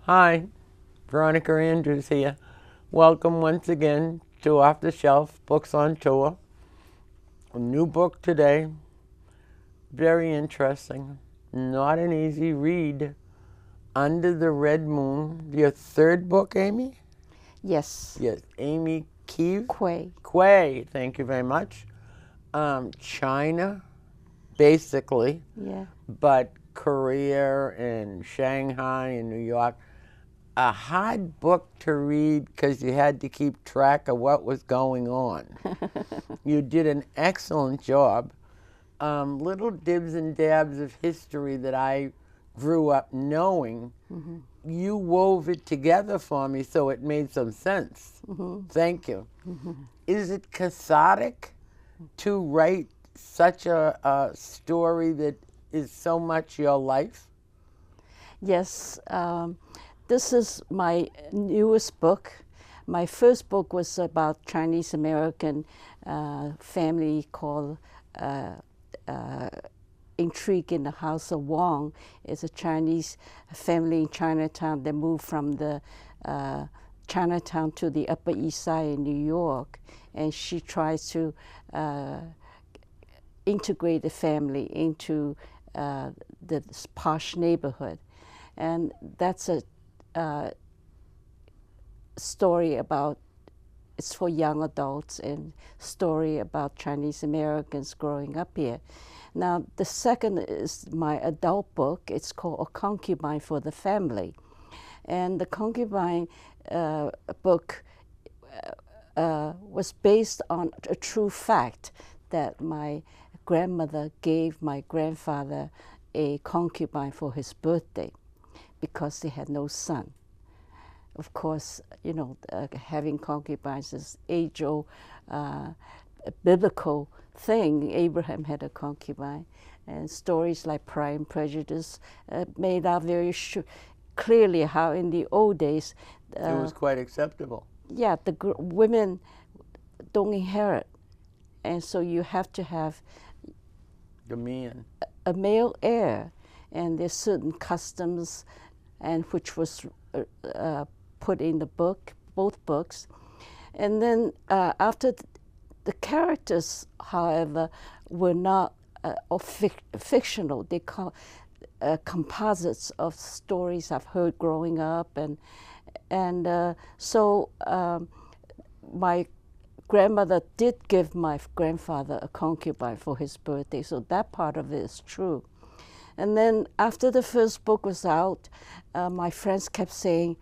Hi, Veronica Andrews here. Welcome once again to Off the Shelf Books on Tour. A new book today, very interesting, not an easy read. Under the Red Moon, your third book, Amy? Yes. Yes, Amy Keeve? Quay. Thank you very much. China, basically, Yeah. but Korea and Shanghai and New York. A hard book to read because you had to keep track of what was going on. You did an excellent job. Little dibs and dabs of history that I grew up knowing, you wove it together for me so it made some sense. Thank you. Is it cathartic to write such a story that is so much your life? Yes. This is my newest book. My first book was about Chinese American family called Intrigue in the House of Wong. It's a Chinese family in Chinatown that moved from the Chinatown to the Upper East Side in New York, and she tries to integrate the family into the posh neighborhood. And that's a story about, it's for young adults, and story about Chinese Americans growing up here. Now, the second is my adult book. It's called A Concubine for the Family. And the Concubine book was based on a true fact that my grandmother gave my grandfather a concubine for his birthday because they had no son. Of course, you know, having concubines is age-old biblical thing. Abraham had a concubine, and stories like Pride and Prejudice made out very clearly how in the old days It was quite acceptable. Yeah, the women don't inherit, and so you have to have The man. a male heir, and there's certain customs, and which was put in the book, both books. And then after the characters, however, were not fictional. They composites of stories I've heard growing up, and so my grandmother did give my grandfather a concubine for his birthday, so that part of it is true. And then after the first book was out, my friends kept saying,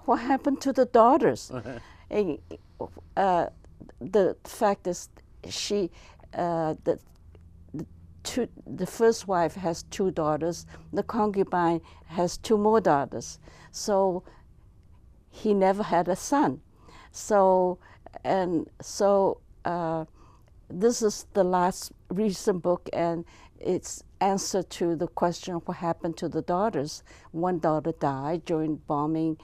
"What happened to the daughters?" And the fact is, the first wife has two daughters. The concubine has two more daughters. So he never had a son. This is the last recent book, and it's answer to the question of what happened to the daughters. One daughter died during bombing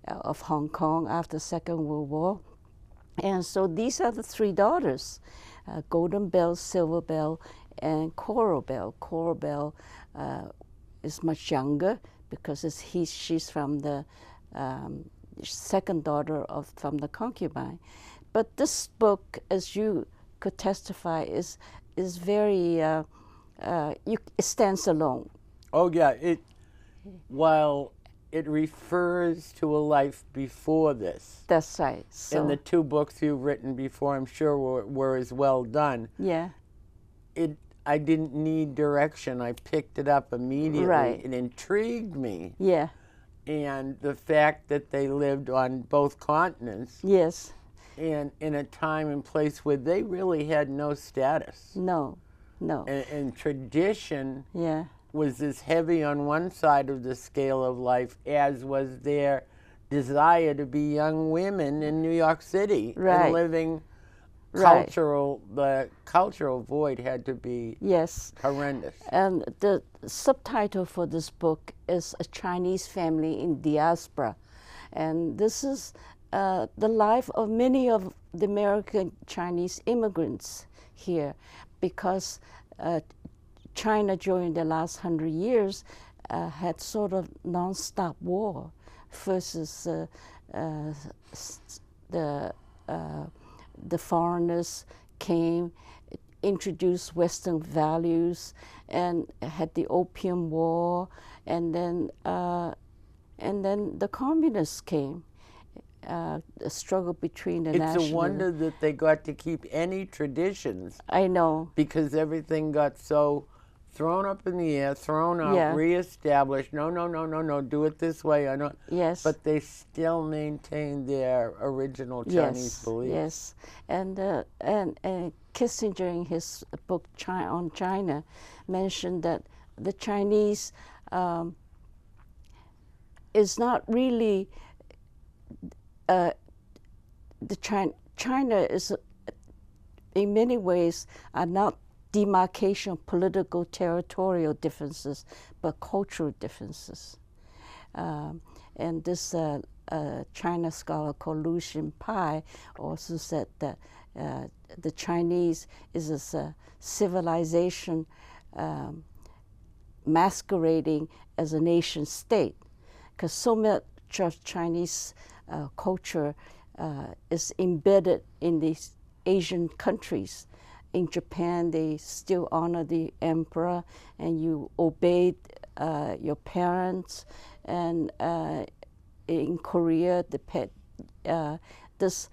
of Hong Kong after the Second World War. And so these are the three daughters, Golden Bell, Silver Bell, and Coral Bell. Coral Bell is much younger because she's from the second daughter from the concubine. But this book, as you could testify, is very, it stands alone. Oh yeah, while it refers to a life before this. That's right. So, and the two books you've written before, I'm sure, were as well done. Yeah. I didn't need direction. I picked it up immediately. Right. It intrigued me. Yeah. And the fact that they lived on both continents. Yes. And in a time and place where they really had no status. No. And tradition. Yeah. Was as heavy on one side of the scale of life as was their desire to be young women in New York City. Right. And living Right. the cultural void had to be horrendous. And the subtitle for this book is A Chinese Family in Diaspora. And this is the life of many of the American Chinese immigrants here, because China during the last 100 years had sort of non-stop war First is the the foreigners came, introduced Western values, and had the Opium War, and then the communists came. The struggle between the It's nationalists. a wonder that they got to keep any traditions, I know. because everything got so thrown up in the air, thrown out, Yeah. reestablished. No, no, no, no, no. Do it this way. I know. Yes. But they still maintain their original Chinese beliefs. Yes, and Kissinger in his book on China mentioned that the Chinese is not really China is in many ways are not demarcation of political territorial differences, but cultural differences. And this China scholar called Lu Xinpai also said that the Chinese is a civilization masquerading as a nation state, because so much of Chinese culture is embedded in these Asian countries. In Japan, they still honor the emperor, and you obey your parents. And in Korea, this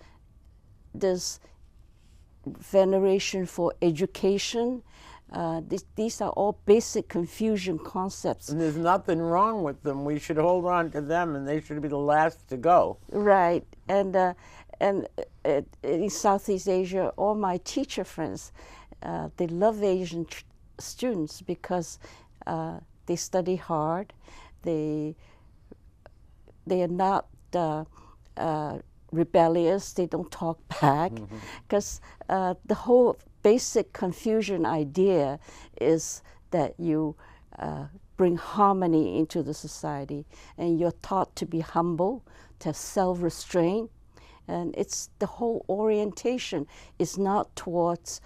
veneration for education. These are all basic Confucian concepts. And there's nothing wrong with them. We should hold on to them, and they should be the last to go. Right, and in Southeast Asia, all my teacher friends, they love Asian students because they study hard. They are not rebellious. They don't talk back, because the whole basic Confucian idea is that you bring harmony into the society, and you're taught to be humble, to have self-restraint, and it's the whole orientation is not towards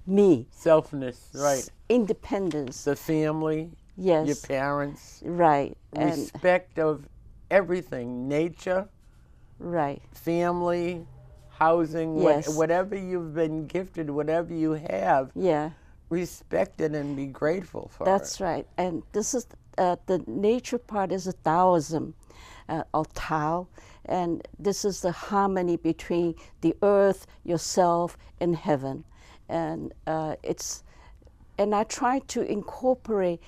me. Selfness, right. Independence. The family, Yes. your parents, Right. respect of everything, nature, Right. family, housing, Yes. whatever you've been gifted, whatever you have, Yeah. respect it and be grateful for That's it. right. And this is the nature part is a Taoism, or Tao, and this is the harmony between the earth, yourself, and heaven, and and I try to incorporate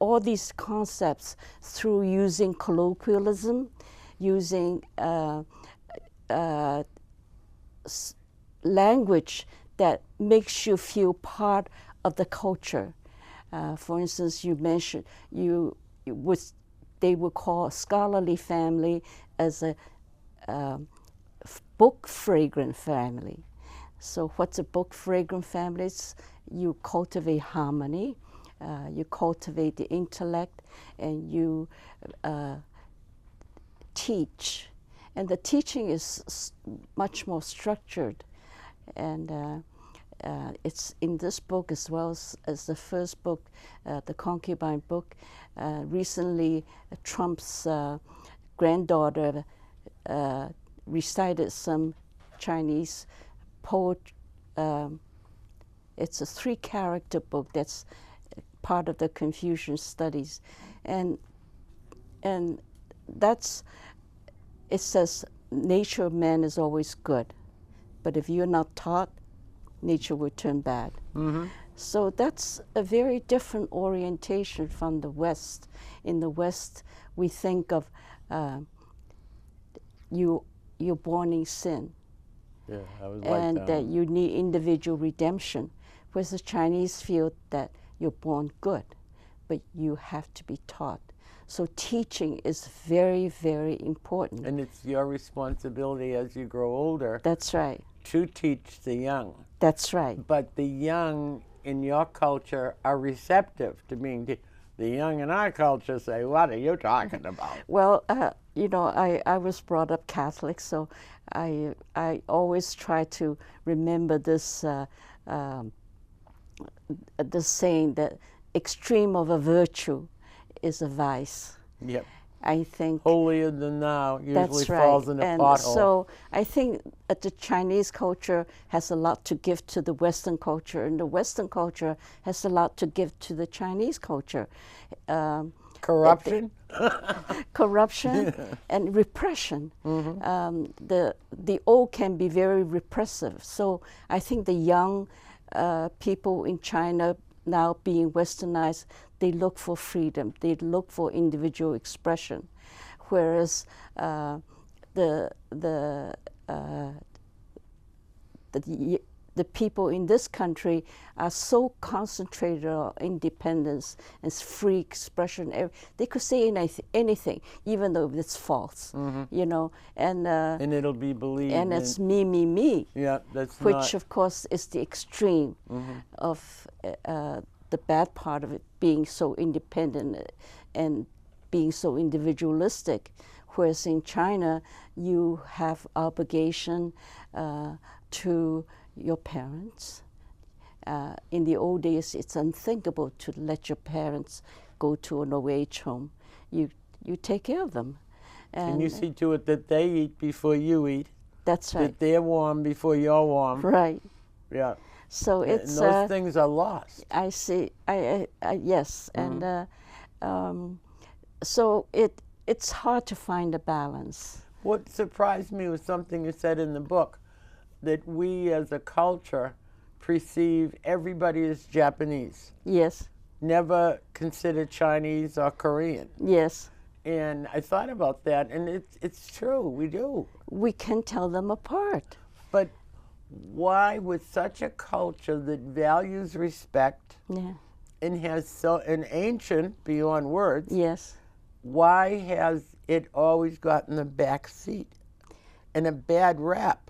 all these concepts through using colloquialism, using language that makes you feel part of the culture. For instance, you mentioned they would call a scholarly family as a book fragrant family. So what's a book fragrant family? It's you cultivate harmony, you cultivate the intellect, and you teach. And the teaching is much more structured. And it's in this book as well as the first book, the Concubine book. Recently, Trump's granddaughter recited some Chinese poetry. It's a 3-character book that's part of the Confucian studies. And that's, it says, nature of man is always good. But if you're not taught, nature will turn bad. Mm-hmm. So that's a very different orientation from the West. In the West, we think of you're born in sin, Yeah, I was and like that you need individual redemption. Whereas the Chinese feel that you're born good, but you have to be taught. So teaching is very, very important. And it's your responsibility as you grow older That's right. to teach the young. That's right. But the young in your culture are receptive to being the young in our culture say, what are you talking about? Well, you know, I was brought up Catholic, so I always try to remember this this saying that extreme of a virtue is a vice. Yep. I think Holier than thou usually that's falls right. in a And pothole. so I think that the Chinese culture has a lot to give to the Western culture, and the Western culture has a lot to give to the Chinese culture. Corruption? Corruption and repression. The old can be very repressive. So I think the young people in China now being westernized, they look for freedom, they look for individual expression, whereas the people in this country are so concentrated on independence and free expression. They could say anything, even though it's false, you know. And it'll be believed. And it's me. Yeah, that's which not. of course is the extreme of the bad part of it, being so independent and being so individualistic. Whereas in China, you have obligation to your parents. In the old days, it's unthinkable to let your parents go to an old age home. You take care of them. And you see to it that they eat before you eat. That's right. That they're warm before you're warm. Right. Yeah. So it's and those things are lost. I see. Yes, and so it's hard to find a balance. What surprised me was something you said in the book, that we as a culture perceive everybody as Japanese. Yes. Never consider Chinese or Korean. Yes. And I thought about that, and it's true, we do. We can tell them apart. But why, with such a culture that values respect and has an ancient beyond words, yes, why has it always gotten the back seat and a bad rap?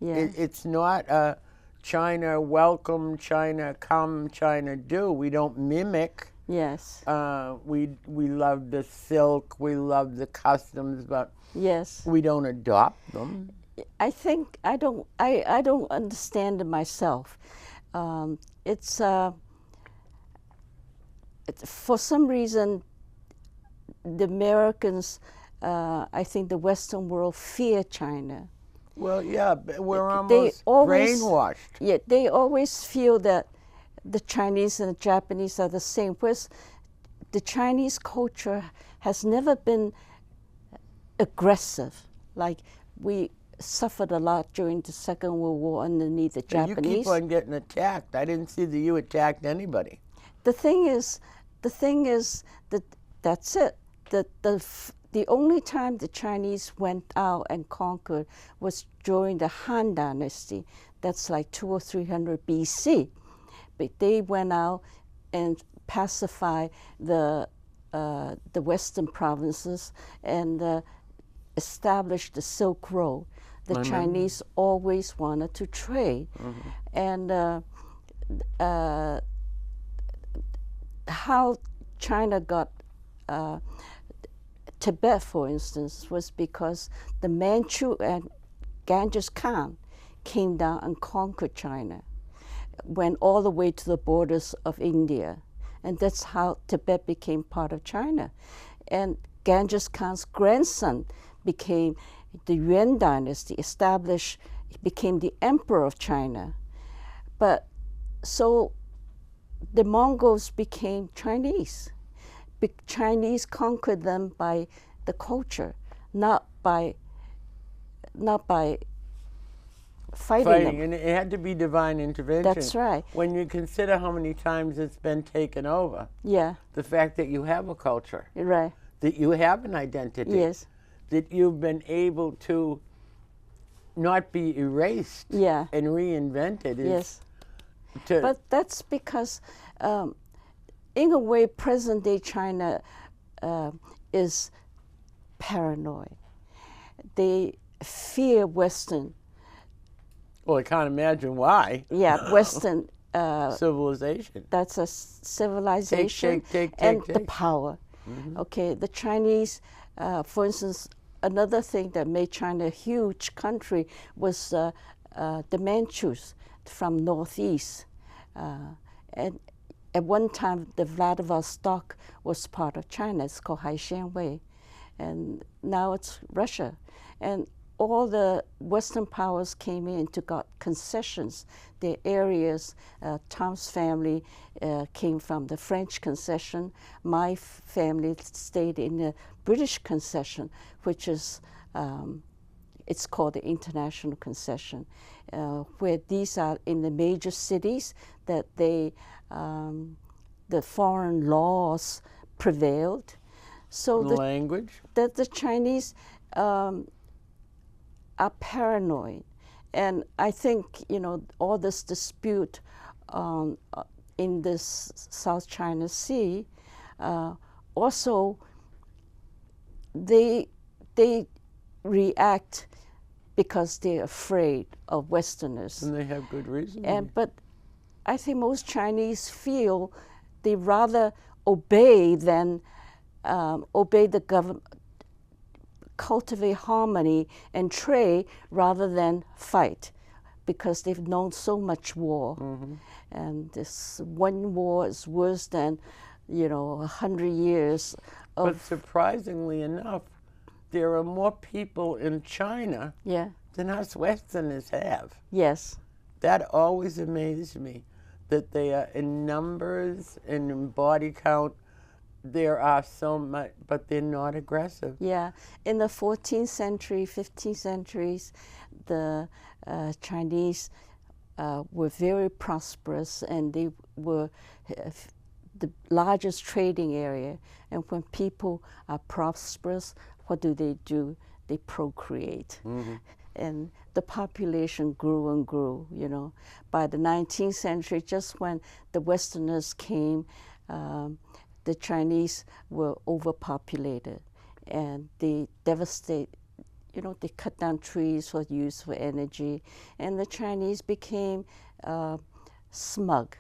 Yeah. It's not a China welcome, China come, China do. We don't mimic. Yes. We love the silk, we love the customs, but yes, we don't adopt them. I think I don't understand it myself. It's for some reason the Americans, I think the Western world fear China. Well, yeah, we're almost brainwashed. Yeah, they always feel that the Chinese and the Japanese are the same. Whereas the Chinese culture has never been aggressive. Like, we suffered a lot during the Second World War underneath the Japanese. You keep on getting attacked. I didn't see that you attacked anybody. The thing is that that's it. The only time the Chinese went out and conquered was during the Han Dynasty. That's like 200 or 300 BC. But they went out and pacified the western provinces and established the Silk Road. The Chinese always wanted to trade. And how China got Tibet, for instance, was because the Manchu and Genghis Khan came down and conquered China, went all the way to the borders of India. And that's how Tibet became part of China. And Genghis Khan's grandson became the Yuan dynasty, became the emperor of China. But so the Mongols became Chinese. Chinese conquered them by the culture, not by fighting them. And it had to be divine intervention. That's right. When you consider how many times it's been taken over, Yeah. the fact that you have a culture, Right. that you have an identity, Yes. that you've been able to not be erased Yeah. and reinvented. Yes. But that's because, in a way, present-day China is paranoid. They fear Western. Well, I can't imagine why. Yeah, Western. Civilization. That's a civilization Take, the power. Okay, the Chinese, for instance, another thing that made China a huge country was the Manchus from northeast. And at one time, the Vladivostok was part of China. It's called Haishan Wei. and now it's Russia. And all the Western powers came in to got concessions. Their areas, Tom's family came from the French concession. My family stayed in the British concession, which is, it's called the International Concession, where these are in the major cities that they, the foreign laws prevailed. So Language? that the Chinese are paranoid. And I think, all this dispute in this South China Sea, also they react because they're afraid of Westerners. And they have good reason. But I think most Chinese feel they rather obey than obey the government, cultivate harmony and trade rather than fight, because they've known so much war. And this one war is worse than 100 years of. But surprisingly enough, there are more people in China than us Westerners have. Yes. That always amazed me, that they are in numbers and in body count. There are so much, but they're not aggressive. Yeah. In the 14th century, 15th centuries, the Chinese were very prosperous, and they were the largest trading area. And when people are prosperous, what do? They procreate. And the population grew and grew, By the 19th century, just when the Westerners came, the Chinese were overpopulated, and they devastate, they cut down trees for use for energy, and the Chinese became smug.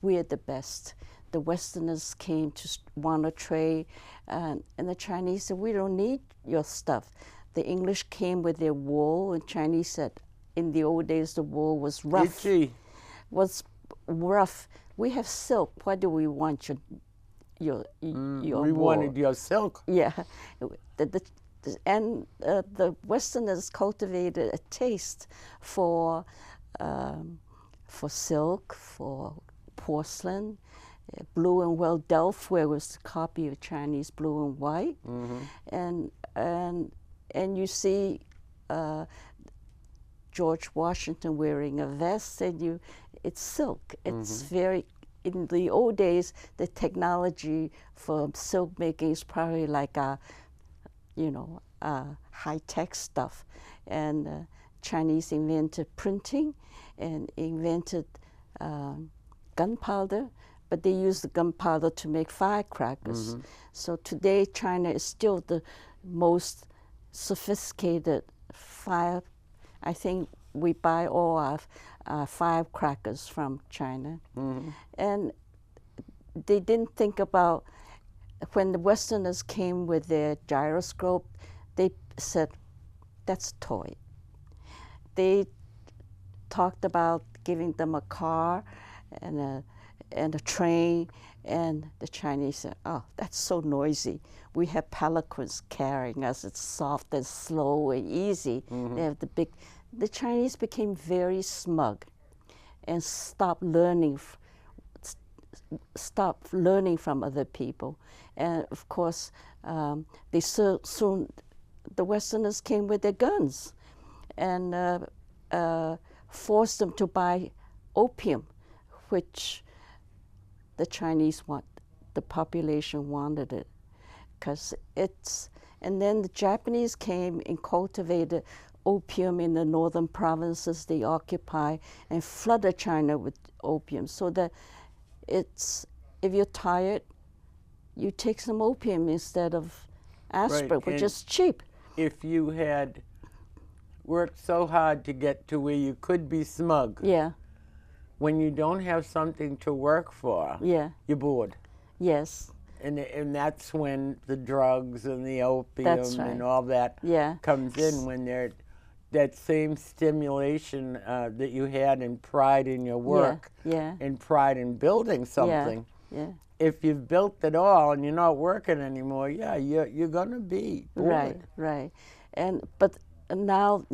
We're the best. The Westerners came to want to trade, and the Chinese said, we don't need your stuff. The English came with their wool, and Chinese said, in the old days, the wool was rough. Itchy. Was rough. We have silk. Why do we want your We wool? wanted your silk. Yeah. The Westerners cultivated a taste for silk, for porcelain. Blue and well, Delftware was a copy of Chinese blue and white, and you see George Washington wearing a vest, and it's silk. It's very. In the old days, the technology for silk making is probably like high-tech stuff, and Chinese invented printing and invented gunpowder, but they used the gunpowder to make firecrackers. So today, China is still the most sophisticated fire. I think we buy all our firecrackers from China. And they didn't think about, when the Westerners came with their gyroscope, they said, that's a toy. They talked about giving them a car and a train, and the Chinese said, oh, that's so noisy. We have palanquins carrying us. It's soft and slow and easy. They have the Chinese became very smug and stopped learning from other people. And of course, they soon, the Westerners came with their guns and forced them to buy opium, which the Chinese the population wanted it, because and then the Japanese came and cultivated opium in the northern provinces they occupy and flooded China with opium, so that if you're tired, you take some opium instead of aspirin, which is cheap. If you had worked so hard to get to where you could be smug, when you don't have something to work for, you're bored. Yes. And that's when the drugs and the opium and all that comes in, when they're that same stimulation that you had in pride in your work and pride in building something if you've built it all and you're not working anymore, yeah, you're gonna be Right, bored. right. But now,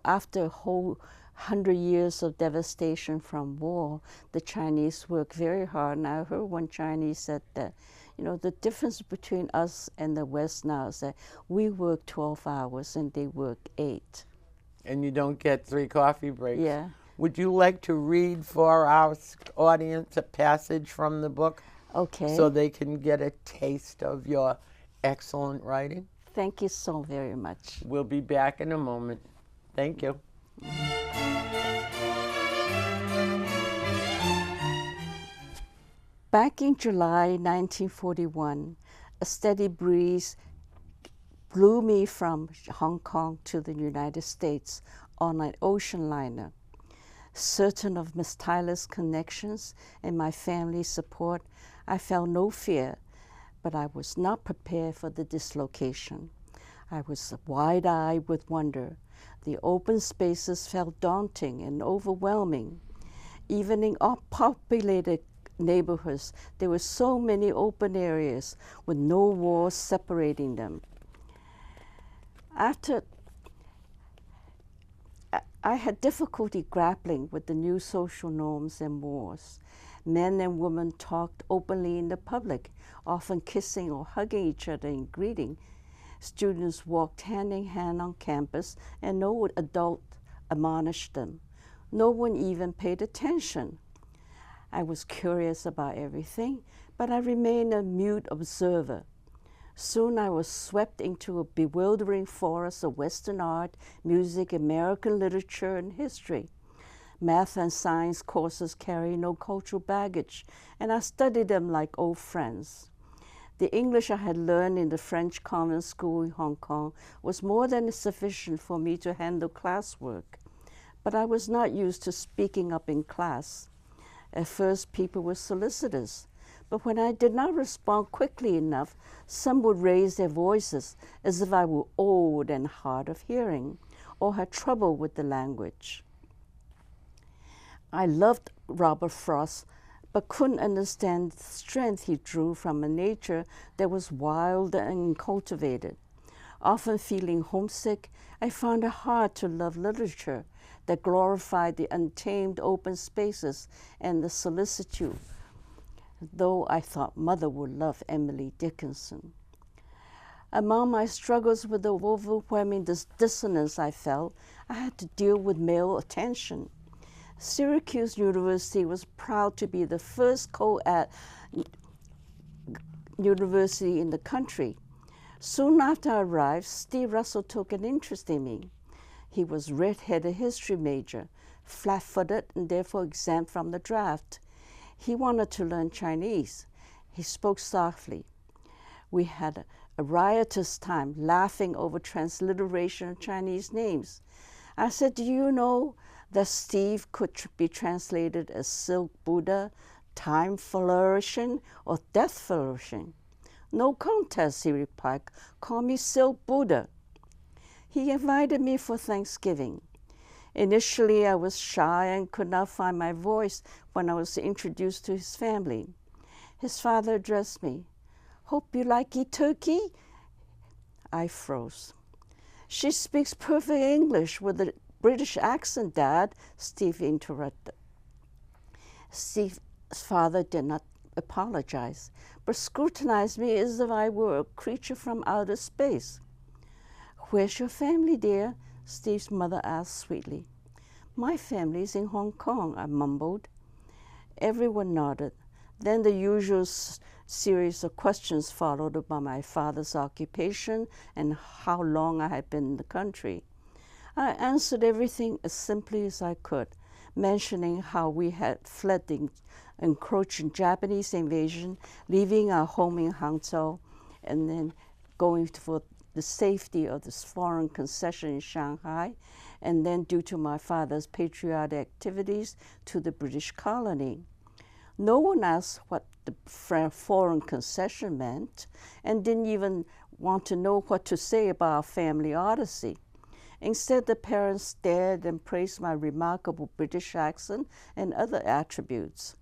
after a whole 100 years of devastation from war, the Chinese work very hard. And I heard one Chinese said that, the difference between us and the West now is that we work 12 hours and they work 8. And you don't get 3 coffee breaks. Yeah. Would you like to read for our audience a passage from the book Okay. so they can get a taste of your excellent writing? Thank you so very much. We'll be back in a moment. Thank you. Back in July 1941, a steady breeze blew me from Hong Kong to the United States on an ocean liner. Certain of Miss Tyler's connections and my family's support, I felt no fear, but I was not prepared for the dislocation. I was wide-eyed with wonder. The open spaces felt daunting and overwhelming. Even in populated neighborhoods, there were so many open areas with no walls separating them. I had difficulty grappling with the new social norms and mores. Men and women talked openly in the public, often kissing or hugging each other in greeting. Students walked hand in hand on campus, and no adult admonished them. No one even paid attention. I was curious about everything, but I remained a mute observer. Soon I was swept into a bewildering forest of Western art, music, American literature, and history. Math and science courses carry no cultural baggage, and I studied them like old friends. The English I had learned in the French convent school in Hong Kong was more than sufficient for me to handle classwork, but I was not used to speaking up in class. At first, people were solicitous, but when I did not respond quickly enough, some would raise their voices as if I were old and hard of hearing or had trouble with the language. I loved Robert Frost, but couldn't understand the strength he drew from a nature that was wild and cultivated. Often feeling homesick, I found it hard to love literature that glorified the untamed open spaces and the solitude, though I thought Mother would love Emily Dickinson. Among my struggles with the overwhelming dissonance I felt, I had to deal with male attention. Syracuse University was proud to be the first co-ed university in the country. Soon after I arrived, Steve Russell took an interest in me. He was a red-headed history major, flat-footed and therefore exempt from the draft. He wanted to learn Chinese. He spoke softly. We had a riotous time laughing over transliteration of Chinese names. I said, do you know that Steve could be translated as Silk Buddha, Time Flourishing, or Death Flourishing? No contest, he replied. Call me Silk Buddha. He invited me for Thanksgiving. Initially, I was shy and could not find my voice when I was introduced to his family. His father addressed me. Hope you like eat turkey? I froze. She speaks perfect English with a British accent, Dad, Steve interrupted. Steve's father did not apologize, but scrutinized me as if I were a creature from outer space. Where's your family, dear? Steve's mother asked sweetly. My family's in Hong Kong, I mumbled. Everyone nodded. Then the usual series of questions followed about my father's occupation and how long I had been in the country. I answered everything as simply as I could, mentioning how we had fled the encroaching Japanese invasion, leaving our home in Hangzhou, and then going for the safety of this foreign concession in Shanghai, and then due to my father's patriotic activities to the British colony. No one asked what the foreign concession meant, and didn't even want to know what to say about our family odyssey. Instead, the parents stared and praised my remarkable British accent and other attributes.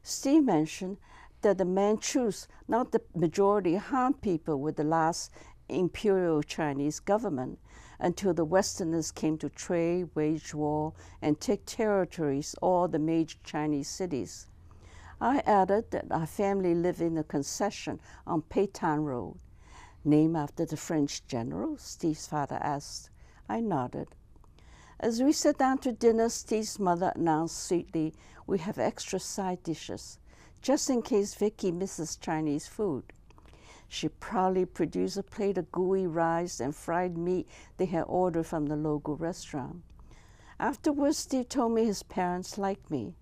Steve mentioned that the Manchus, not the majority Han people, were the last imperial Chinese government until the Westerners came to trade, wage war, and take territories, all the major Chinese cities. I added that our family lived in a concession on Peitan Road, named after the French general, Steve's father asked. I nodded. As we sat down to dinner, Steve's mother announced sweetly, "We have extra side dishes, just in case Vicky misses Chinese food." She proudly produced a plate of gooey rice and fried meat they had ordered from the local restaurant. Afterwards, Steve told me his parents liked me.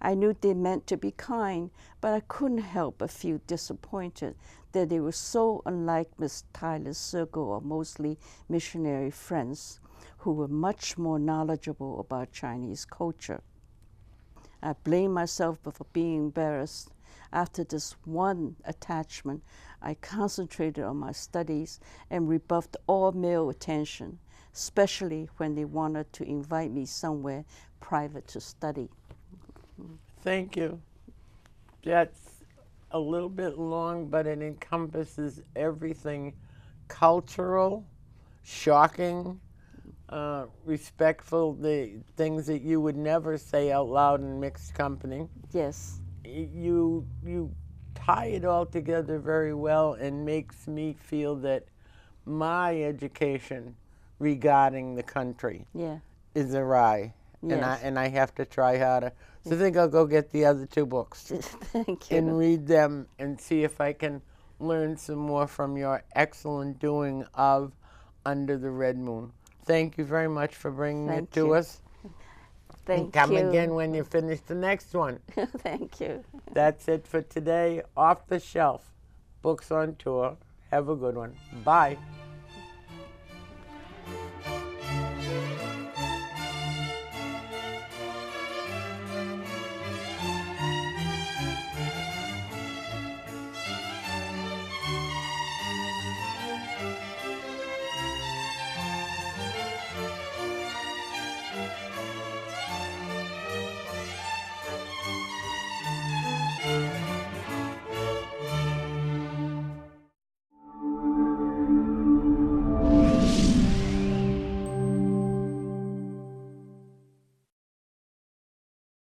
I knew they meant to be kind, but I couldn't help but feel disappointed that they were so unlike Miss Tyler's circle of mostly missionary friends who were much more knowledgeable about Chinese culture. I blamed myself for being embarrassed. After this one attachment, I concentrated on my studies and rebuffed all male attention, especially when they wanted to invite me somewhere private to study. Thank you. That's a little bit long, but it encompasses everything cultural, shocking, respectful, the things that you would never say out loud in mixed company. Yes. You tie it all together very well and makes me feel that my education regarding the country is awry. Yes. And I have to try harder. So I think I'll go get the other two books. Thank you. And read them and see if I can learn some more from your excellent doing of Under the Red Moon. Thank you very much for bringing it to us. Thank Come you. again when you finish the next one. Thank you. That's it for today. Off the Shelf. Books on Tour. Have a good one. Bye.